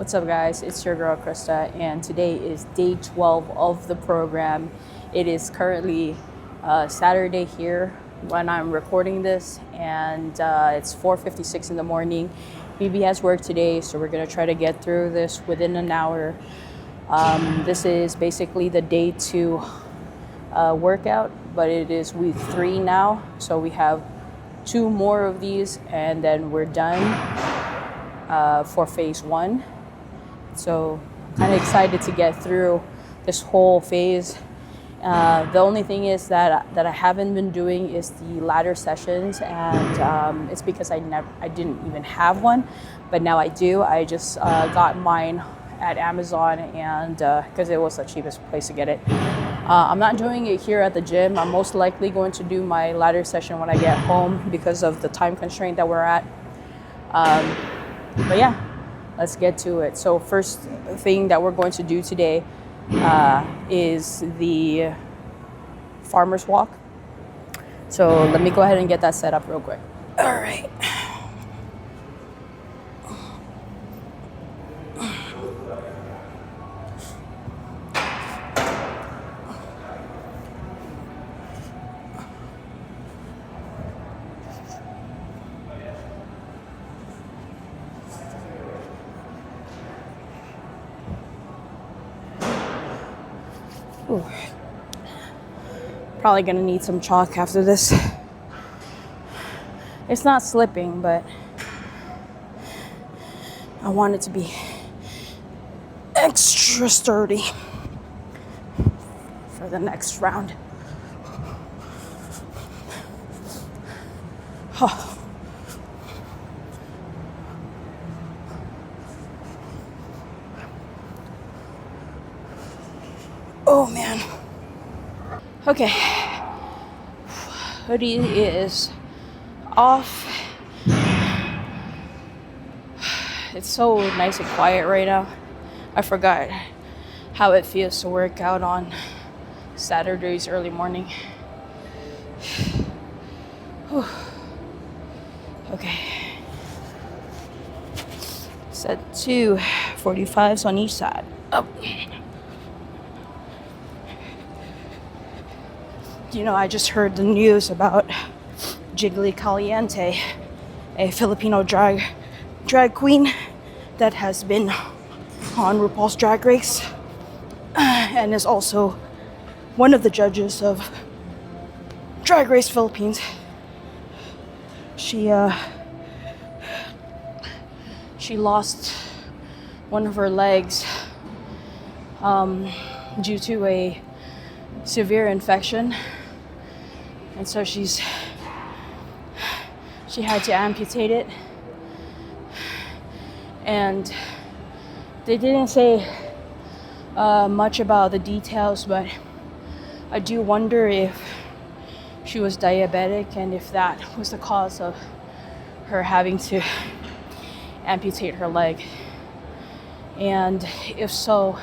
What's up, guys? It's your girl Krista, and today is day 12 of the program. It is currently Saturday here when I'm recording this, and it's 4:56 in the morning. BB has work today, so we're gonna try to get through this within an hour. This is basically the day 2 workout, but it is week 3 now, so we have 2 more of these, and then we're done for phase 1. So kind of excited to get through this whole phase. The only thing is that I haven't been doing is the ladder sessions, and it's because I didn't even have one, but now I do. I just got mine at Amazon, and because it was the cheapest place to get it. I'm not doing it here at the gym. I'm most likely going to do my ladder session when I get home because of the time constraint that we're at. But yeah, let's get to it. So first thing that we're going to do today is the farmer's walk. So let me go ahead and get that set up real quick. All right. Ooh. Probably gonna need some chalk after this. It's not slipping, but I want it to be extra sturdy for the next round. Oh. Oh man. Okay. Hoodie is off. It's so nice and quiet right now. I forgot how it feels to work out on Saturdays early morning. Whew. Okay. Set 2 45s on each side. Up. You know, I just heard the news about Jiggly Caliente, a Filipino drag queen that has been on RuPaul's Drag Race and is also one of the judges of Drag Race Philippines. She lost one of her legs due to a severe infection, and so she had to amputate it. And they didn't say much about the details, but I do wonder if she was diabetic and if that was the cause of her having to amputate her leg. And if so,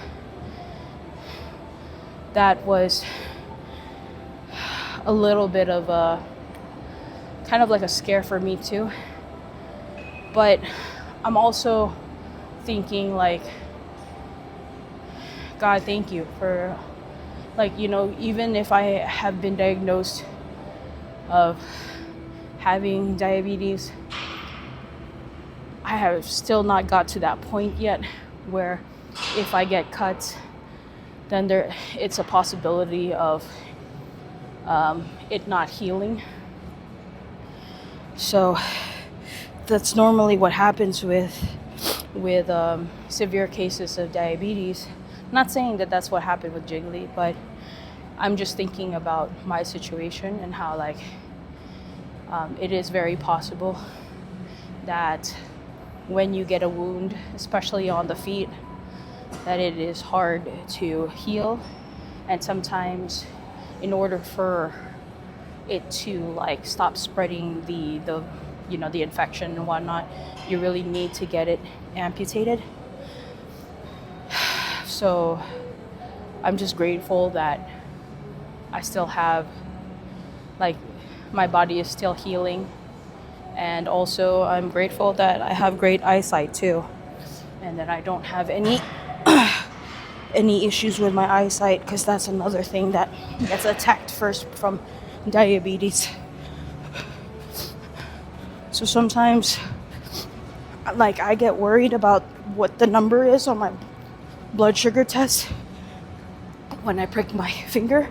that was a little bit of a kind of like a scare for me too. But I'm also thinking, like, God, thank you for, like, you know, even if I have been diagnosed of having diabetes, I have still not got to that point yet where if I get cut, then it's a possibility of it not healing. So that's normally what happens with severe cases of diabetes. I'm not saying that that's what happened with Jiggly, but I'm just thinking about my situation and how, like, it is very possible that when you get a wound, especially on the feet, that it is hard to heal. And sometimes in order for it to, like, stop spreading the infection and whatnot, you really need to get it amputated. So I'm just grateful that I still have, like, my body is still healing. And also I'm grateful that I have great eyesight too. and that I don't have any issues with my eyesight, because that's another thing that gets attacked first from diabetes. So sometimes, like, I get worried about what the number is on my blood sugar test when I prick my finger,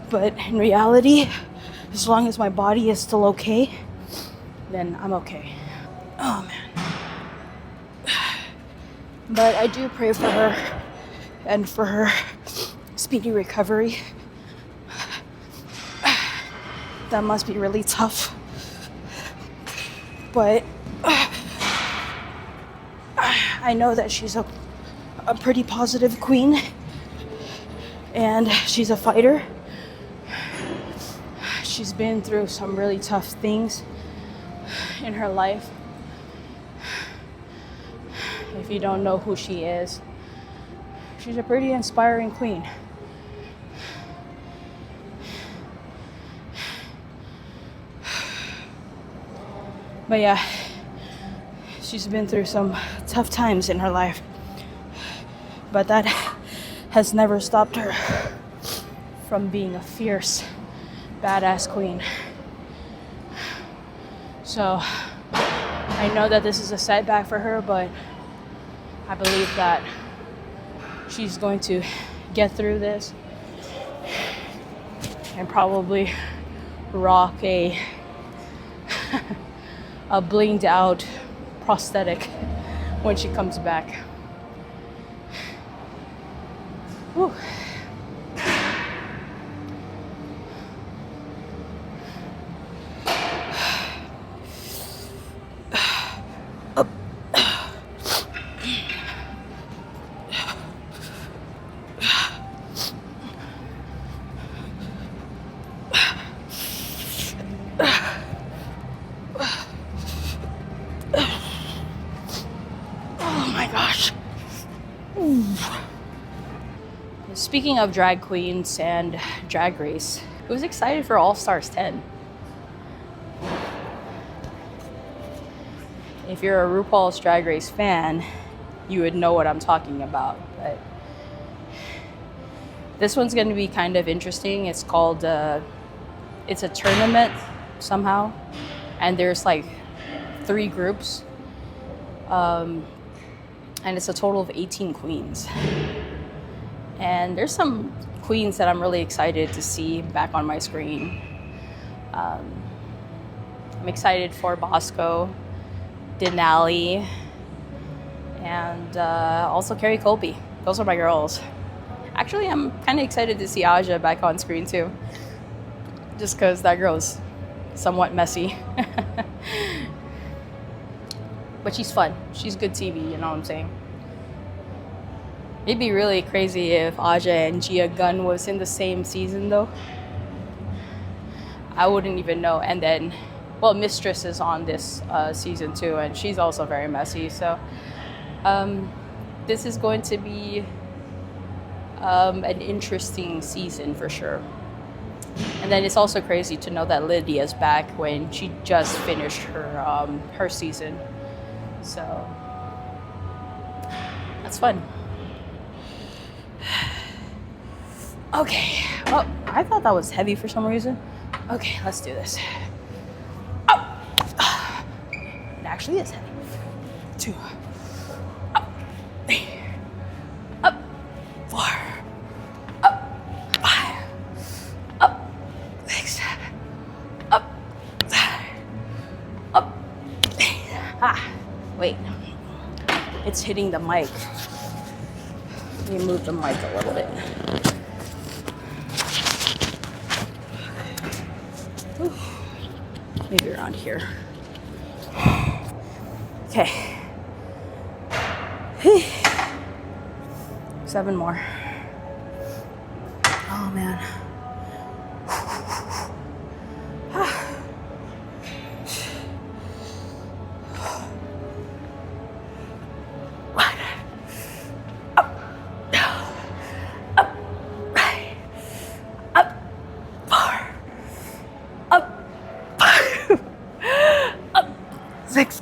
but in reality, as long as my body is still okay, then I'm okay. Oh man. But I do pray for her and for her speedy recovery. That must be really tough. But I know that she's a pretty positive queen, and she's a fighter. She's been through some really tough things in her life. If you don't know who she is, she's a pretty inspiring queen. But yeah, she's been through some tough times in her life. But that has never stopped her from being a fierce, badass queen. So I know that this is a setback for her, but I believe that she's going to get through this and probably rock a blinged out prosthetic when she comes back. Whew. Oh my gosh. Speaking of drag queens and drag race, who's excited for All Stars 10? If you're a RuPaul's Drag Race fan, you would know what I'm talking about. But this one's going to be kind of interesting. It's called, it's a tournament somehow, and there's like 3 groups, and it's a total of 18 queens. And there's some queens that I'm really excited to see back on my screen. I'm excited for Bosco, Denali, and also Carrie Colby. Those are my girls. Actually, I'm kind of excited to see Aja back on screen too, just because that girl's somewhat messy. But she's fun. She's good TV, you know what I'm saying? It'd be really crazy if Aja and Gia Gunn was in the same season though. I wouldn't even know. And then, well, Mistress is on this season too, and she's also very messy. So this is going to be an interesting season for sure. And then it's also crazy to know that Lydia's back when she just finished her season. So that's fun. Okay. Oh, I thought that was heavy for some reason. Okay, let's do this. Oh! It actually is heavy. 2. Up. 3. Up. 4. Up. 5. Up. 6. Up. 7. Up. 8. Ah, wait. It's hitting the mic. Let me move the mic a little bit. Maybe around here. Okay. 7 more. Oh man.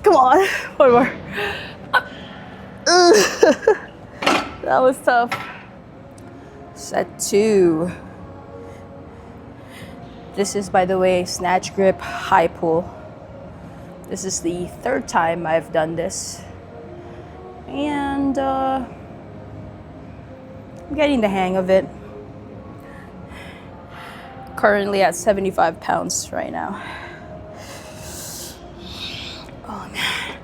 Come on, 1 more. That was tough. Set 2. This is, by the way, snatch grip high pull. This is the 3rd time I've done this. And I'm getting the hang of it. Currently at 75 pounds right now. Oh man.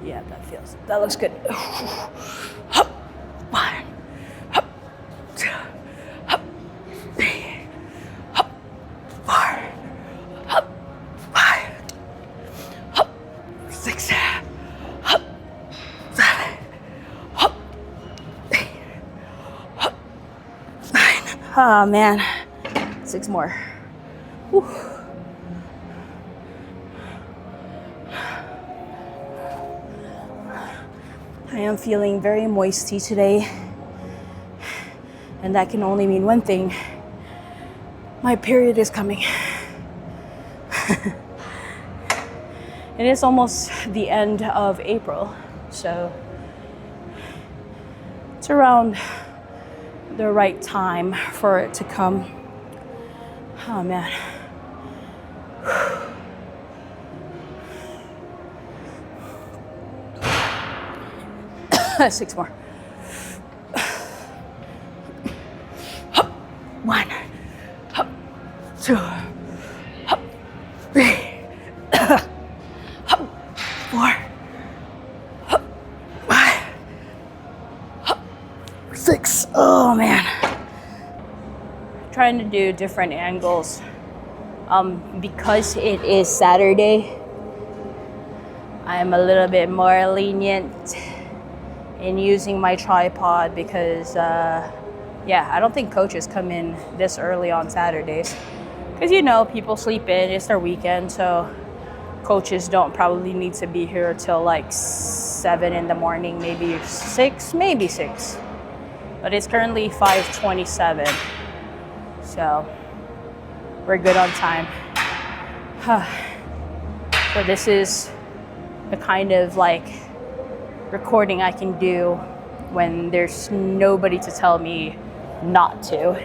Yeah, that looks good. Hup, 1, hup, 2, hup, 3, hup, 4, hup, 5, hup, 6, hup, 7, hup, 8, hup, 9. Oh man, 6 more. Whew. I am feeling very moisty today, and that can only mean one thing. My period is coming. It is almost the end of April, so it's around the right time for it to come. Oh man. 6 more. Hup, 1, hup, 2, hup, 3, hup, 4, hup, 5, hup, 6. Oh man. Trying to do different angles. Because it is Saturday, I am a little bit more lenient in using my tripod because yeah, I don't think coaches come in this early on Saturdays because people sleep in, it's their weekend, so coaches don't probably need to be here till like 7 in the morning, maybe 6, but it's currently 5:27, so we're good on time. So this is the kind of like recording I can do when there's nobody to tell me not to.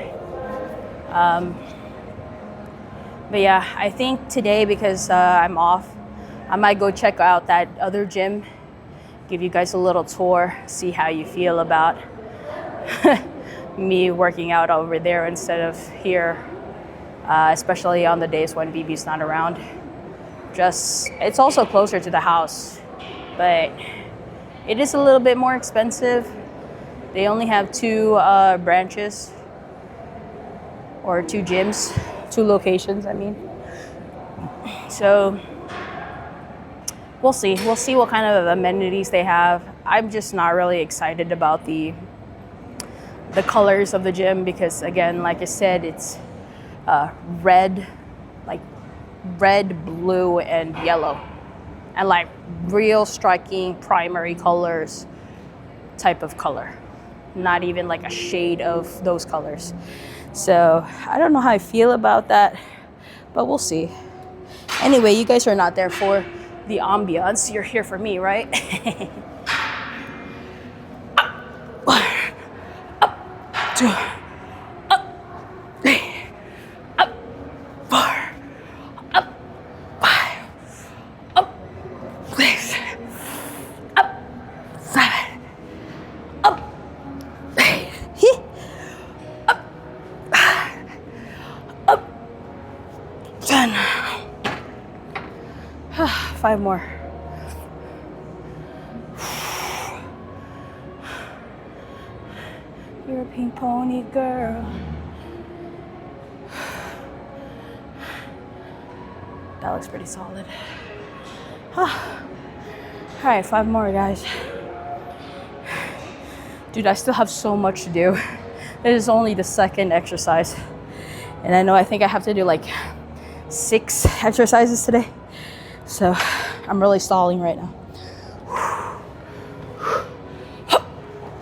But yeah, I think today, because I'm off, I might go check out that other gym, give you guys a little tour, see how you feel about me working out over there instead of here, especially on the days when BB's not around. It's also closer to the house, but it is a little bit more expensive. They only have 2 branches, or 2 gyms, 2 locations, I mean. So we'll see. We'll see what kind of amenities they have. I'm just not really excited about the colors of the gym because, again, like I said, it's red, blue, and yellow. And like real striking primary colors type of color, not even like a shade of those colors. So I don't know how I feel about that, but we'll see. Anyway, you guys are not there for the ambiance, you're here for me, right? Up, 2, up, 3, up, 4, up, 5, up, 6, up, 7, up, 8, up, 10. 5 more. You're a pink pony girl. That looks pretty solid. All right, 5 more, guys. Dude, I still have so much to do. This is only the 2nd exercise. And I think I have to do like 6 exercises today. So I'm really stalling right now.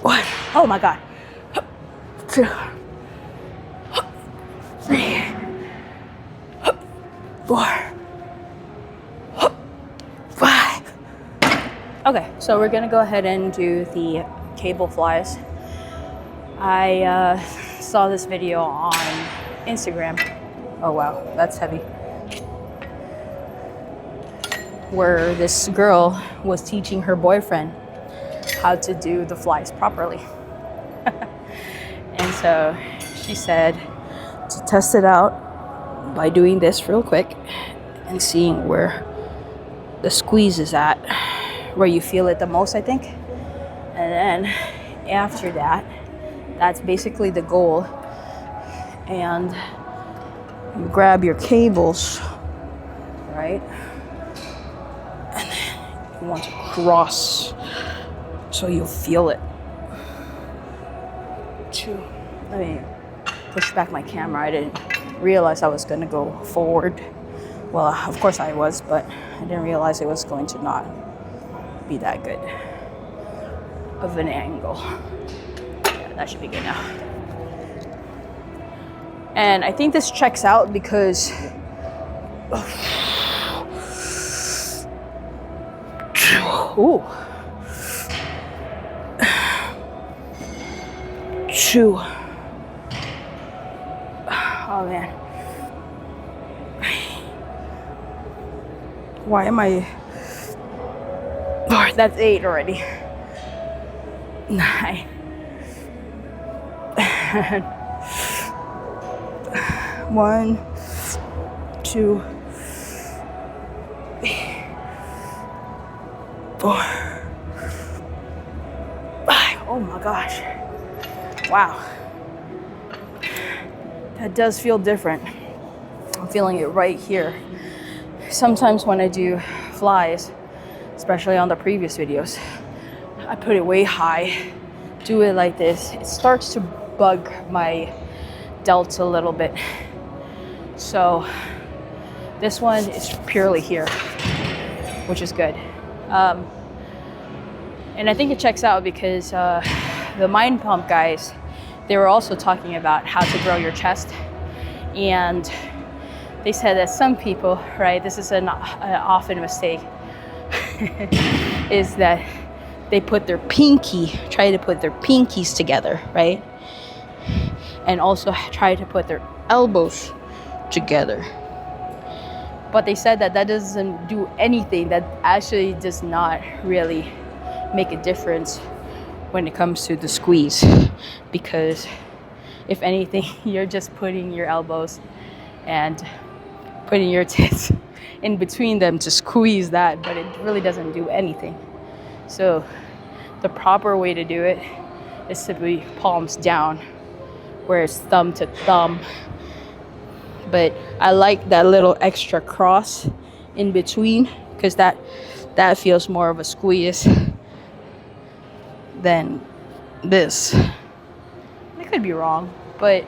1, oh my God. 2, 3, 4, 5. Okay, so we're gonna go ahead and do the cable flies. I saw this video on Instagram. Oh wow, that's heavy. Where this girl was teaching her boyfriend how to do the flies properly. And so she said to test it out by doing this real quick and seeing where the squeeze is at, where you feel it the most, I think. And then after that, that's basically the goal. And you grab your cables, right? And then you want to cross so you'll feel it. Let me push back my camera. I didn't realize I was going to go forward. Well, of course I was, but I didn't realize it was going to not be that good of an angle. Yeah, that should be good now. And I think this checks out because ooh. Chew. Oh man. Why am I? Oh, that's 8 already. 9. 1, 2, 4, 5. Oh my gosh. Wow. That does feel different. I'm feeling it right here. Sometimes when I do flies, especially on the previous videos, I put it way high, do it like this. It starts to bug my delts a little bit. So this one is purely here, which is good. And I think it checks out because the Mind Pump guys, they were also talking about how to grow your chest. And they said that some people, right, this is an often mistake, is that they try to put their pinkies together, right? And also try to put their elbows together. But they said that doesn't do anything. That actually does not really make a difference when it comes to the squeeze. Because if anything, you're just putting your elbows and putting your tits in between them to squeeze that, but it really doesn't do anything. So the proper way to do it is to be palms down, where it's thumb to thumb. But I like that little extra cross in between because that feels more of a squeeze than this. I could be wrong, but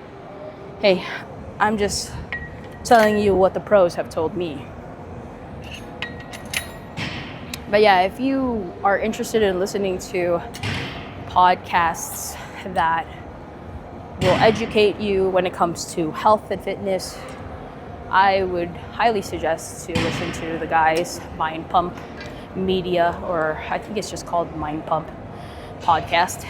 hey, I'm just telling you what the pros have told me. But yeah, if you are interested in listening to podcasts that will educate you when it comes to health and fitness, I would highly suggest to listen to the guys Mind Pump Media, or I think it's just called Mind Pump Podcast.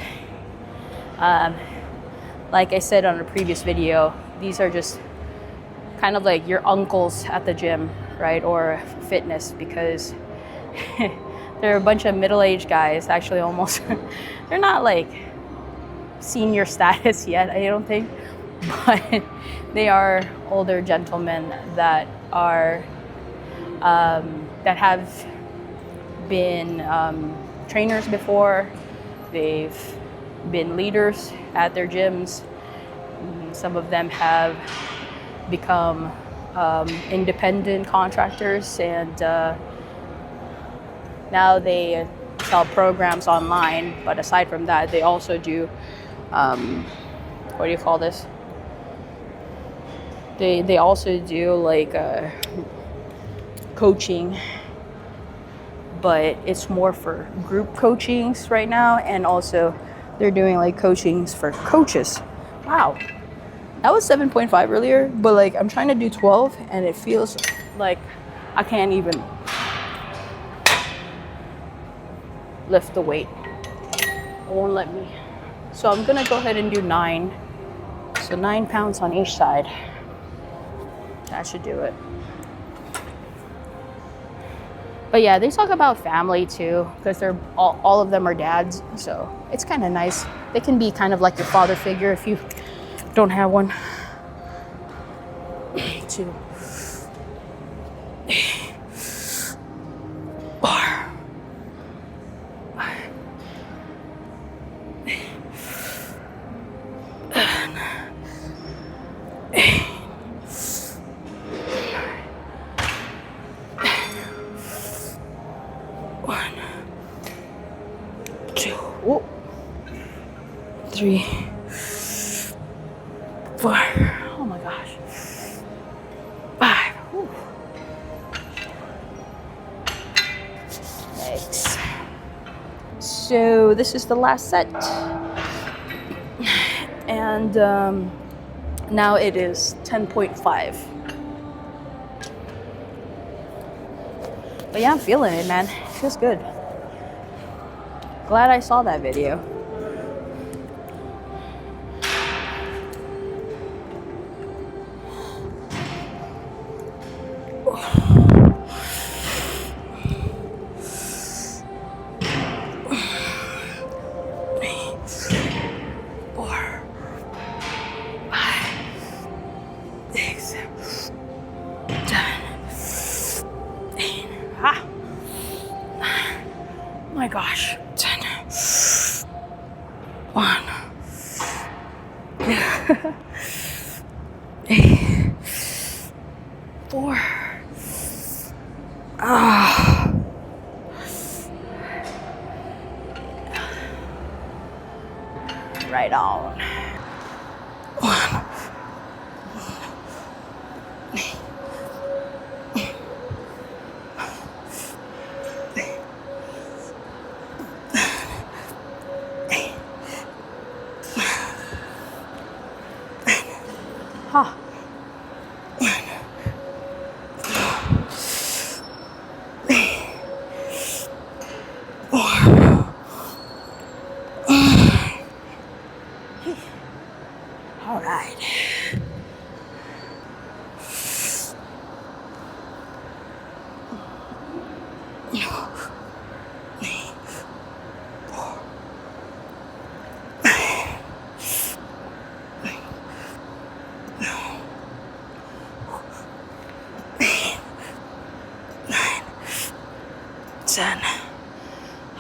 Like I said on a previous video, these are just kind of like your uncles at the gym, right? Or fitness, because they're a bunch of middle-aged guys, actually almost. They're not like senior status yet, I don't think, but they are older gentlemen that are that have been trainers before. They've been leaders at their gyms. Some of them have become independent contractors, and now they sell programs online. But aside from that, they also do what do you call this? They also do like coaching, but it's more for group coachings right now, and also they're doing like coachings for coaches. Wow, that was 7.5 earlier, but like I'm trying to do 12 and it feels like I can't even. lift the weight. It won't let me. So I'm gonna go ahead and do 9. So 9 pounds on each side. That should do it. But yeah, they talk about family too, because they're all of them are dads. So it's kind of nice. They can be kind of like your father figure if you don't have one. 2, 4, 5, 8, 1, 2, 3, 4. Oh my gosh. 5. Whew. Thanks. So this is the last set. And now it is 10.5. But yeah, I'm feeling it, man. It feels good. Glad I saw that video. Oh my gosh. 10. 1. 8. 4. Right on. 1. Ha. All right.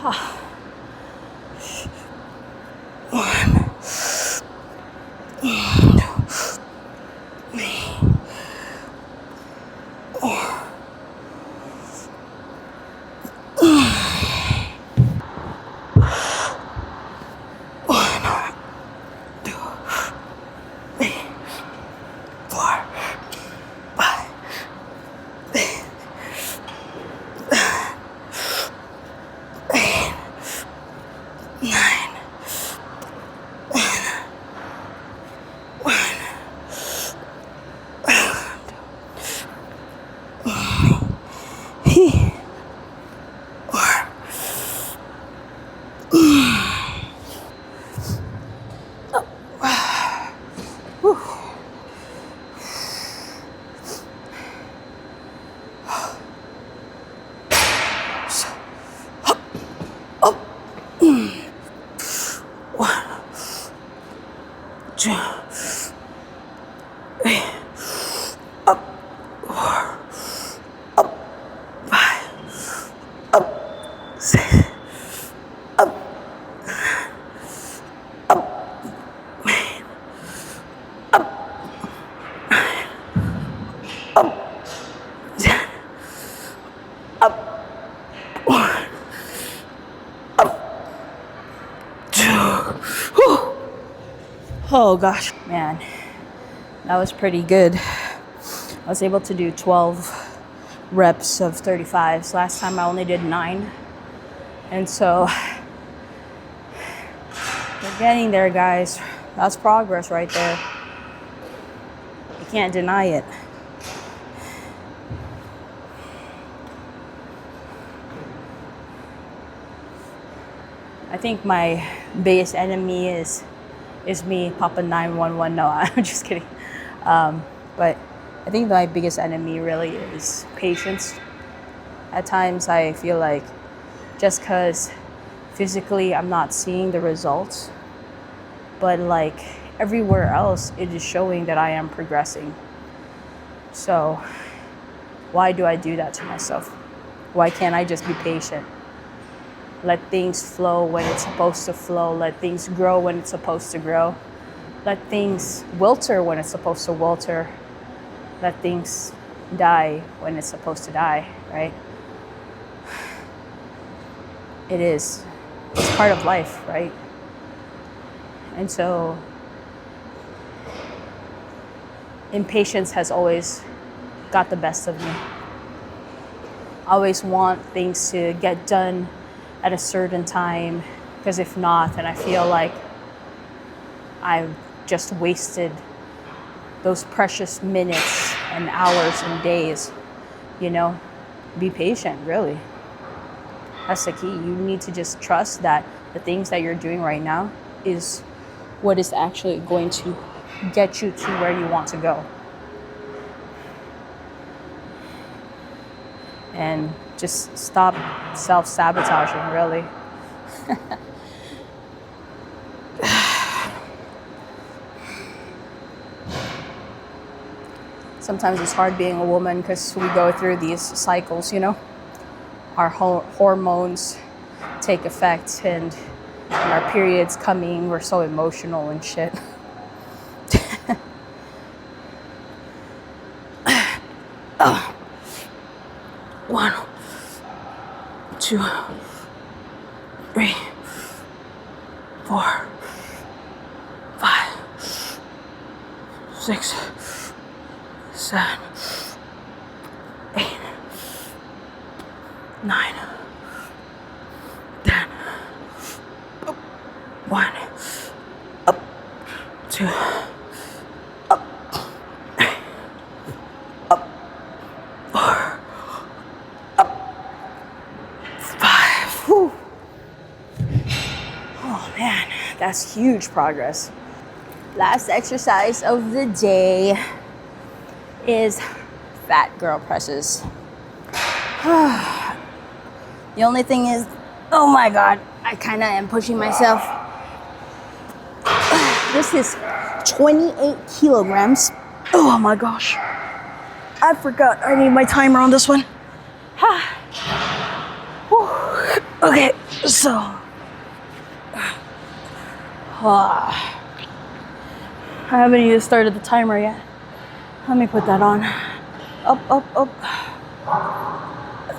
Ah. 1, 2, 3, 4. 1, 2, 3, 4, 5, 6, 8, 9, 2, 3, up, 4, up, 5, up, 6, up, up, 8, up, 9, up, 10, up, 1, up, 2. Whew. Oh gosh, man, that was pretty good. I was able to do 12 reps of 35s. Last time I only did 9. And so we're getting there, guys. That's progress right there. You can't deny it. think my biggest enemy is me, Papa 911. No, I'm just kidding. But I think my biggest enemy really is patience. At times I feel like just because physically I'm not seeing the results, but like everywhere else it is showing that I am progressing. So why do I do that to myself? Why can't I just be patient? Let things flow when it's supposed to flow. Let things grow when it's supposed to grow. Let things wilter when it's supposed to wilter. Let things die when it's supposed to die, right? It's part of life, right? And so impatience has always got the best of me. I always want things to get done at a certain time, because if not, then I feel like I've just wasted those precious minutes and hours and days, you know? Be patient, really. That's the key. You need to just trust that the things that you're doing right now is what is actually going to get you to where you want to go. And just stop self-sabotaging, really. Sometimes it's hard being a woman because we go through these cycles, you know? Our hormones take effect, and when our periods coming, we're so emotional and shit. One, two, three, 4, 5, 6, 7, 8, 9, 10. Up, 1, up, 2, up, 3, up, 4, up, 5. Whew. Oh man, that's huge progress. Last exercise of the day is fat girl presses. The only thing is, oh my God, I kind of am pushing myself. This is 28 kilograms. Oh my gosh. I forgot I need my timer on this one. Okay, so. I haven't even started the timer yet. Let me put that on. Up.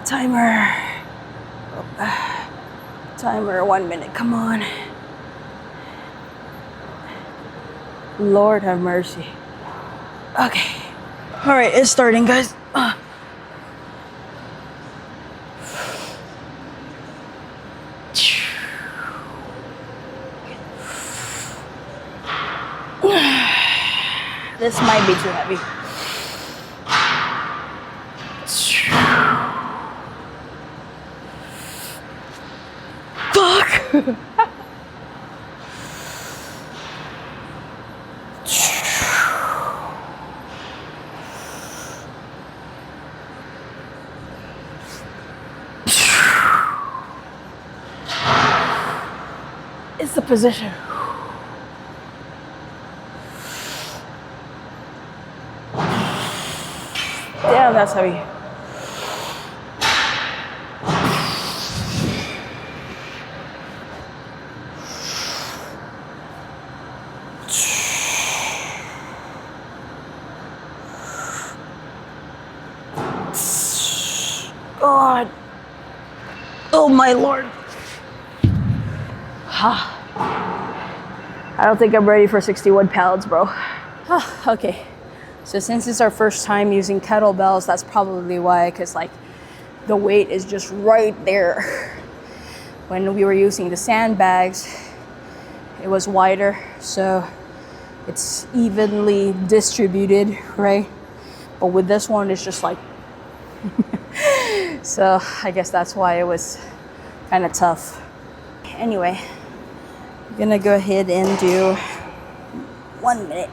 Timer. Timer, 1 minute, come on. Lord have mercy. Okay. All right, it's starting, guys. This might be too heavy. Fuck! It's the position. Damn, that's heavy. God. Oh my Lord. I don't think I'm ready for 61 pounds, bro. Okay. So since it's our first time using kettlebells, that's probably why, because like the weight is just right there. When we were using the sandbags, it was wider, so it's evenly distributed, right? But with this one, it's just like, so I guess that's why it was kind of tough. Anyway, I'm gonna go ahead and do 1 minute.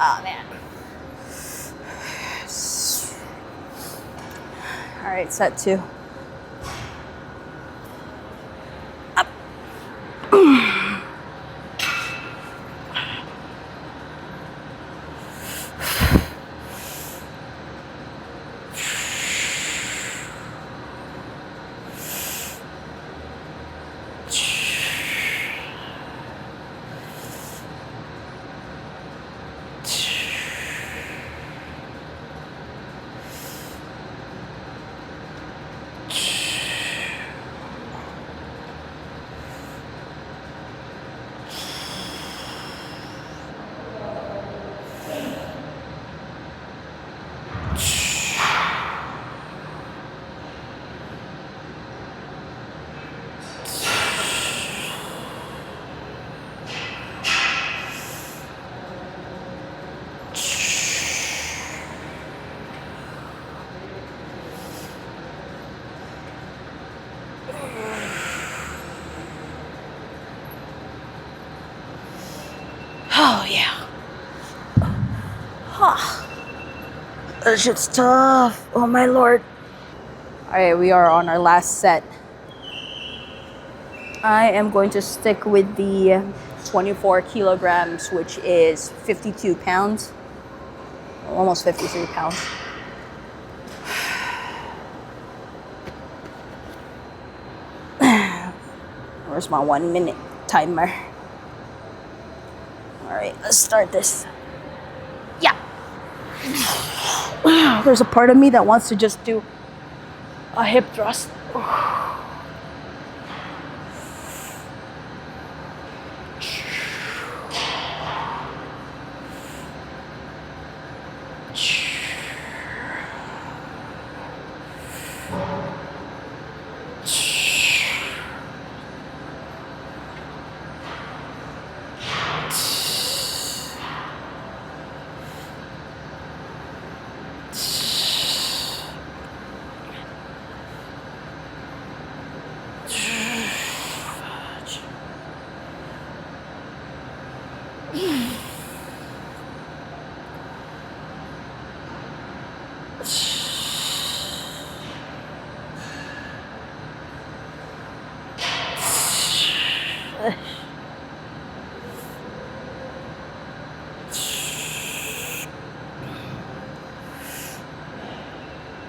Oh man. All right, set 2. Up. Oh yeah. Huh. That shit's tough. Oh my lord. Alright, we are on our last set. I am going to stick with the 24 kilograms, which is 52 pounds. Almost 53 pounds. Where's my 1 minute timer? Alright, let's start this. Yeah. There's a part of me that wants to just do a hip thrust.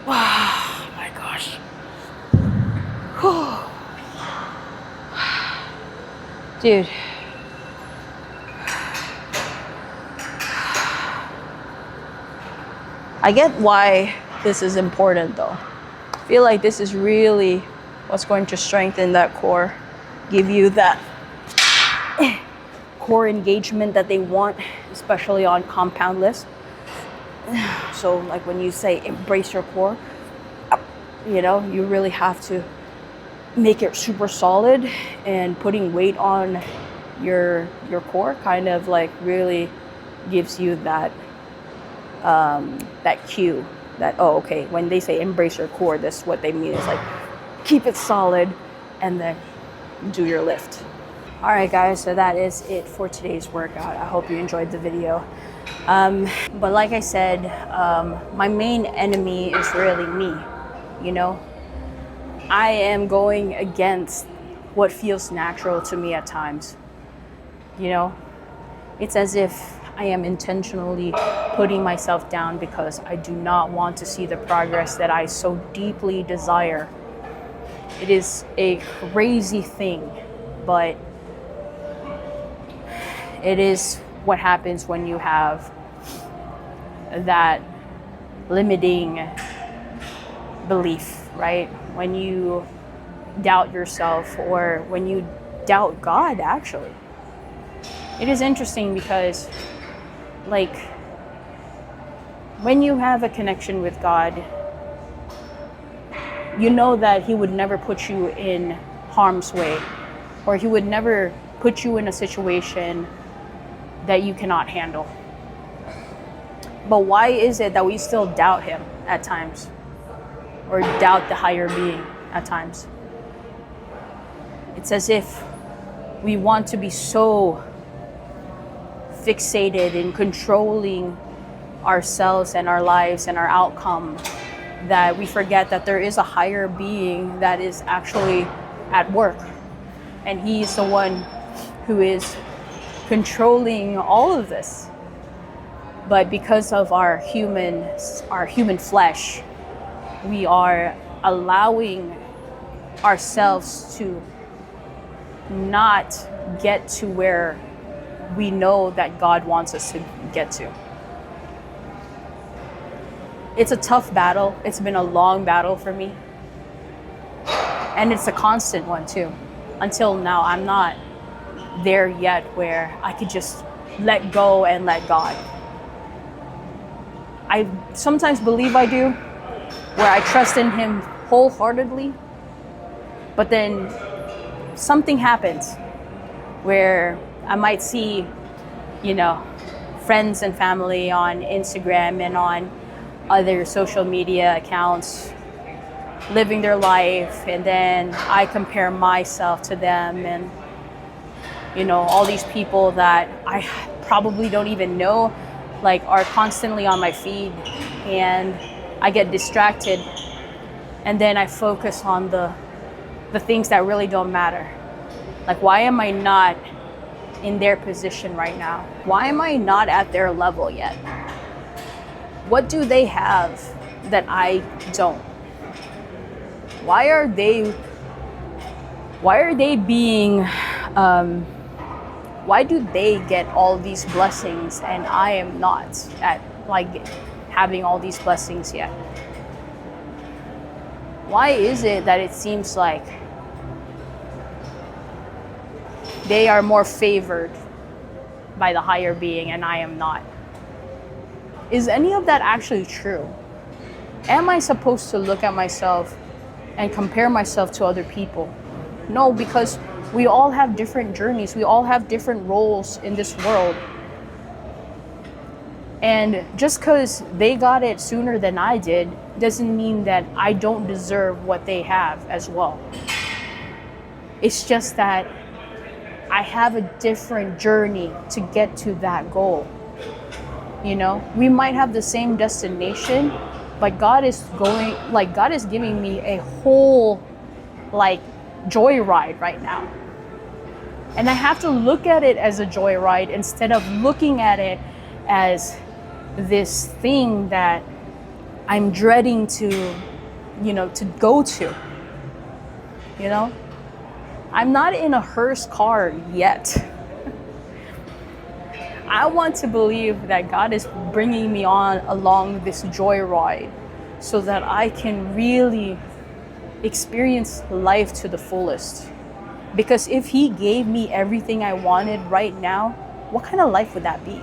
Oh my gosh. Dude. I get why this is important though. I feel like this is really what's going to strengthen that core, give you that core engagement that they want, especially on compound lifts. So like when you say embrace your core, you know, you really have to make it super solid, and putting weight on your core kind of like really gives you that that cue that, oh, okay, when they say embrace your core, this what they mean is like keep it solid and then do your lift. All right guys, so that is it for today's workout. I hope you enjoyed the video. But like I said, my main enemy is really me. You know, I am going against what feels natural to me at times. You know, it's as if I am intentionally putting myself down because I do not want to see the progress that I so deeply desire. It is a crazy thing, but it is what happens when you have that limiting belief, right? When you doubt yourself, or when you doubt God, actually. It is interesting because, like, when you have a connection with God, you know that He would never put you in harm's way, or He would never put you in a situation that you cannot handle. But why is it that we still doubt Him at times, or doubt the higher being at times? It's as if we want to be so fixated in controlling ourselves and our lives and our outcome that we forget that there is a higher being that is actually at work. And he's the one who is controlling all of this. But because of our human flesh, we are allowing ourselves to not get to where we know that God wants us to get to. It's a tough battle. It's been a long battle for me. And it's a constant one too. Until now, I'm not there yet where I could just let go and let God. I sometimes believe I do, where I trust in Him wholeheartedly. But then something happens where I might see, friends and family on Instagram and on other social media accounts living their life, and then I compare myself to them, and all these people that I probably don't even know are constantly on my feed, and I get distracted, and then I focus on the things that really don't matter. Why am I not in their position right now? Why am I not at their level yet? What do they have that I don't? Why are they being, why do they get all these blessings and I am not at having all these blessings yet? Why is it that it seems like they are more favored by the higher being and I am not? Is any of that actually true? Am I supposed to look at myself and compare myself to other people? No, because we all have different journeys. We all have different roles in this world. And just because they got it sooner than I did doesn't mean that I don't deserve what they have as well. It's just that I have a different journey to get to that goal. We might have the same destination, but God is giving me a whole joyride right now. And I have to look at it as a joyride instead of looking at it as this thing that I'm dreading to go to. I'm not in a hearse car yet. I want to believe that God is bringing me along this joyride so that I can really experience life to the fullest. Because if He gave me everything I wanted right now, what kind of life would that be?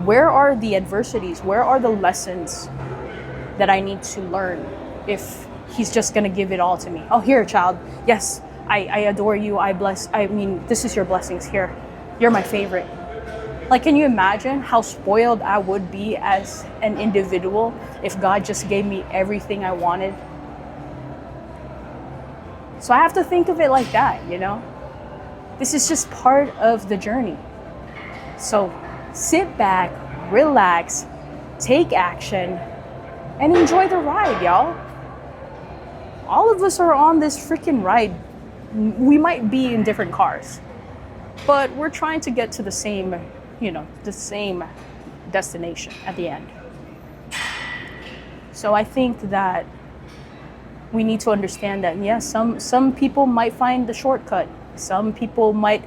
Where are the adversities? Where are the lessons that I need to learn if He's just going to give it all to me? Oh, here, child. Yes, I adore you. This is your blessings. Here, you're my favorite. Can you imagine how spoiled I would be as an individual if God just gave me everything I wanted? So I have to think of it like that, This is just part of the journey. So sit back, relax, take action, and enjoy the ride, y'all. All of us are on this freaking ride. We might be in different cars, but we're trying to get to the same destination at the end. So I think that we need to understand that, yes, some people might find the shortcut. Some people might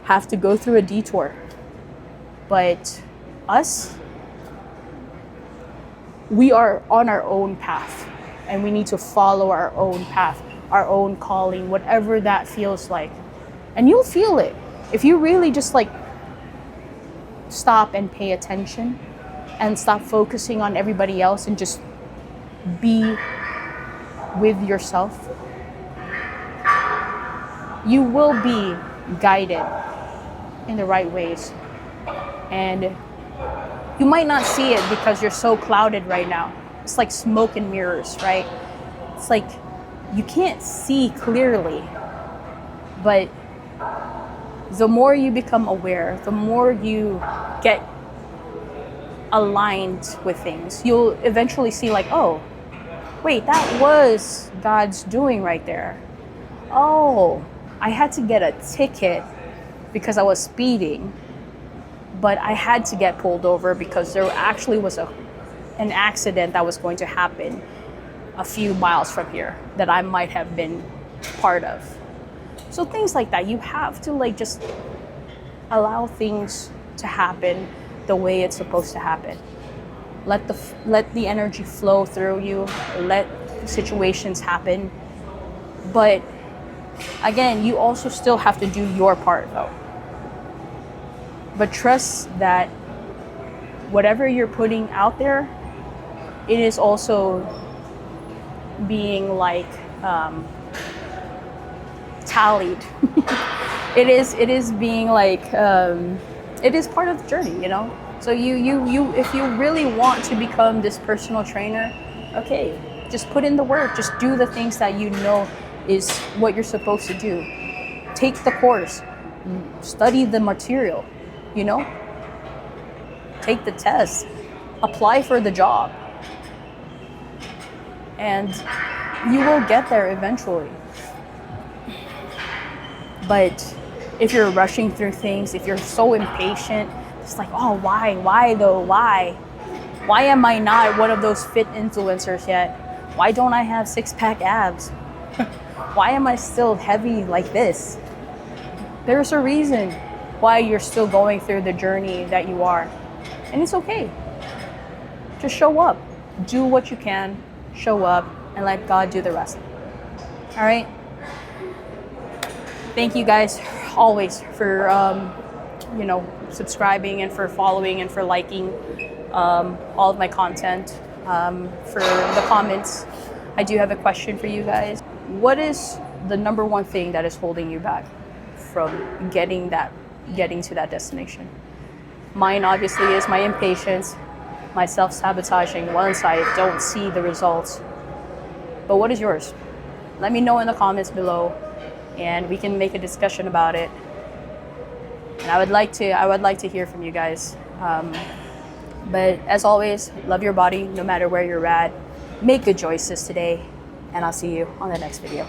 have to go through a detour. But us, we are on our own path, and we need to follow our own path, our own calling, whatever that feels like. And you'll feel it if you really just stop and pay attention and stop focusing on everybody else and just be with yourself. You will be guided in the right ways. And you might not see it because you're so clouded right now. It's like smoke and mirrors, right? It's like you can't see clearly, But the more you become aware, the more you get aligned with things, you'll eventually see like, oh, wait, that was God's doing right there. Oh, I had to get a ticket because I was speeding, but I had to get pulled over because there actually was an accident that was going to happen a few miles from here that I might have been part of. So things like that, you have to like just allow things to happen the way it's supposed to happen. Let the energy flow through you. Let situations happen. But again, you also still have to do your part though. But trust that whatever you're putting out there, it is also being like tallied. It is being like it is part of the journey, you know. So you if you really want to become this personal trainer, okay, just put in the work. Just do the things that you know is what you're supposed to do. Take the course, study the material, you know. Take the test, apply for the job, and you will get there eventually. But if you're rushing through things, if you're so impatient, it's like, oh, why though? Why am I not one of those fit influencers yet? Why don't I have six-pack abs? Why am I still heavy like this? There's a reason why you're still going through the journey that you are. And it's okay. Just show up. Do what you can. Show up and let God do the rest. All right? Thank you guys always for, subscribing and for following and for liking all of my content. For the comments, I do have a question for you guys. What is the number one thing that is holding you back from getting to that destination? Mine obviously is my impatience, my self-sabotaging once I don't see the results. But what is yours? Let me know in the comments below, and we can make a discussion about it. And I would like to hear from you guys. But as always, love your body no matter where you're at. Make good choices today, and I'll see you on the next video.